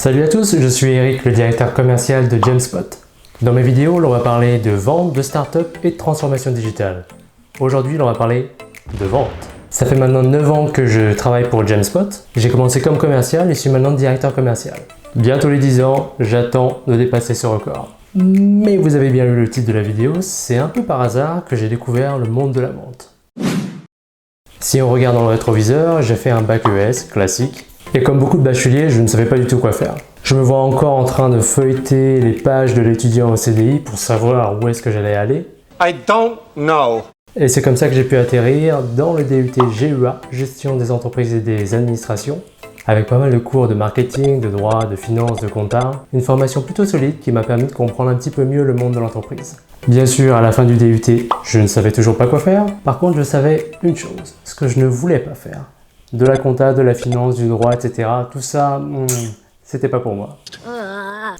Salut à tous, je suis Eric, le directeur commercial de Jamespot. Dans mes vidéos, l'on va parler de vente, de start-up et de transformation digitale. Aujourd'hui, l'on va parler de vente. Ça fait maintenant 9 ans que je travaille pour Jamespot. J'ai commencé comme commercial et je suis maintenant directeur commercial. Bientôt les 10 ans, j'attends de dépasser ce record. Mais vous avez bien lu le titre de la vidéo, c'est un peu par hasard que j'ai découvert le monde de la vente. Si on regarde dans le rétroviseur, j'ai fait un bac ES classique. Et comme beaucoup de bacheliers, je ne savais pas du tout quoi faire. Je me vois encore en train de feuilleter les pages de l'étudiant au CDI pour savoir où est-ce que j'allais aller. I don't know. Et c'est comme ça que j'ai pu atterrir dans le DUT GEA, Gestion des entreprises et des administrations, avec pas mal de cours de marketing, de droit, de finance, de compta. Une formation plutôt solide qui m'a permis de comprendre un petit peu mieux le monde de l'entreprise. Bien sûr, à la fin du DUT, je ne savais toujours pas quoi faire. Par contre, je savais une chose, ce que je ne voulais pas faire. De la compta, de la finance, du droit, etc. Tout ça, c'était pas pour moi.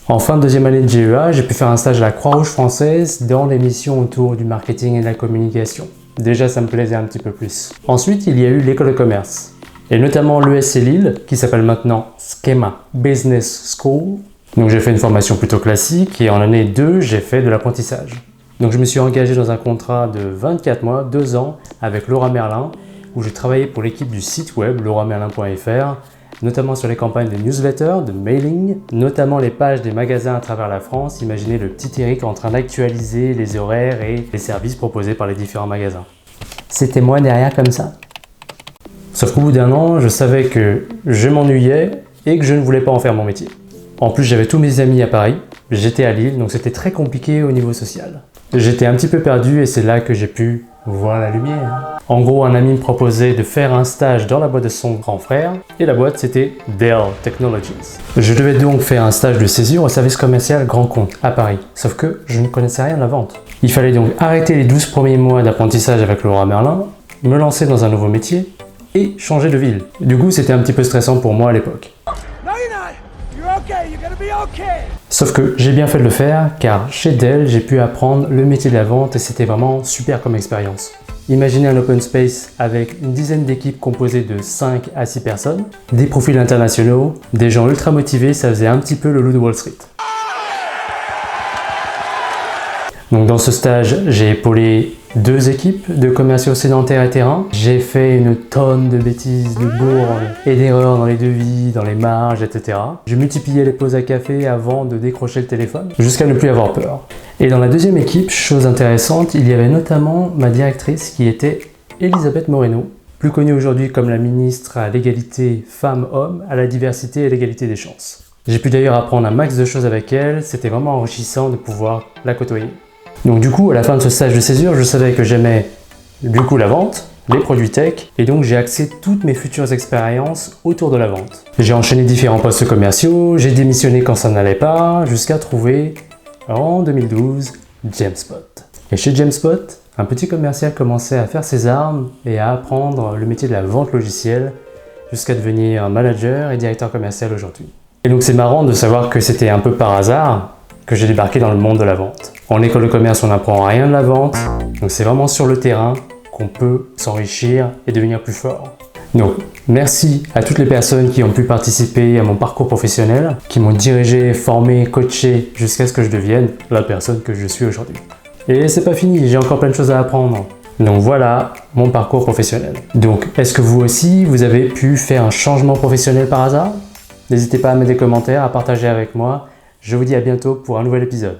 En fin de deuxième année de GEA, j'ai pu faire un stage à la Croix-Rouge française dans les missions autour du marketing et de la communication. Déjà, ça me plaisait un petit peu plus. Ensuite, il y a eu l'école de commerce, et notamment l'ESC Lille, qui s'appelle maintenant Schema Business School. Donc j'ai fait une formation plutôt classique, et en année 2, j'ai fait de l'apprentissage. Donc je me suis engagé dans un contrat de 24 mois, 2 ans, avec Laura Merlin, où j'ai travaillé pour l'équipe du site web lauramerlin.fr, notamment sur les campagnes de newsletter, de mailing, notamment les pages des magasins à travers la France. Imaginez le petit Eric en train d'actualiser les horaires et les services proposés par les différents magasins. C'était moi derrière comme ça. Sauf qu'au bout d'un an, je savais que je m'ennuyais et que je ne voulais pas en faire mon métier. En plus, j'avais tous mes amis à Paris, j'étais à Lille, donc c'était très compliqué au niveau social. J'étais un petit peu perdu et c'est là que j'ai pu voir la lumière. En gros, un ami me proposait de faire un stage dans la boîte de son grand frère, et la boîte c'était Dell Technologies. Je devais donc faire un stage de césure au service commercial grand compte à Paris, sauf que je ne connaissais rien de la vente. Il fallait donc arrêter les 12 premiers mois d'apprentissage avec Laura Merlin, me lancer dans un nouveau métier et changer de ville. Du coup, c'était un petit peu stressant pour moi à l'époque. Sauf que j'ai bien fait de le faire car chez Dell, j'ai pu apprendre le métier de la vente et c'était vraiment super comme expérience. Imaginez un open space avec une dizaine d'équipes composées de 5 à 6 personnes, des profils internationaux, des gens ultra motivés, ça faisait un petit peu le loup de Wall Street. Donc dans ce stage, j'ai épaulé 2 équipes de commerciaux sédentaires et terrain. J'ai fait une tonne de bêtises, de bourres et d'erreurs dans les devis, dans les marges, etc. Je multipliais les pauses à café avant de décrocher le téléphone, jusqu'à ne plus avoir peur. Et dans la deuxième équipe, chose intéressante, il y avait notamment ma directrice qui était Elisabeth Moreno, plus connue aujourd'hui comme la ministre à l'égalité femmes-hommes, à la diversité et l'égalité des chances. J'ai pu d'ailleurs apprendre un max de choses avec elle, c'était vraiment enrichissant de pouvoir la côtoyer. Donc du coup, à la fin de ce stage de césure, je savais que j'aimais du coup la vente, les produits tech, et donc j'ai axé toutes mes futures expériences autour de la vente. J'ai enchaîné différents postes commerciaux, j'ai démissionné quand ça n'allait pas, jusqu'à trouver, en 2012, Jamespot. Et chez Jamespot, un petit commercial commençait à faire ses armes et à apprendre le métier de la vente logicielle, jusqu'à devenir manager et directeur commercial aujourd'hui. Et donc c'est marrant de savoir que c'était un peu par hasard que j'ai débarqué dans le monde de la vente. En école de commerce, on n'apprend rien de la vente, donc c'est vraiment sur le terrain qu'on peut s'enrichir et devenir plus fort. Donc, merci à toutes les personnes qui ont pu participer à mon parcours professionnel, qui m'ont dirigé, formé, coaché jusqu'à ce que je devienne la personne que je suis aujourd'hui. Et c'est pas fini, j'ai encore plein de choses à apprendre. Donc voilà mon parcours professionnel. Donc, est-ce que vous aussi, vous avez pu faire un changement professionnel par hasard? N'hésitez pas à mettre des commentaires, à partager avec moi. Je vous dis à bientôt pour un nouvel épisode.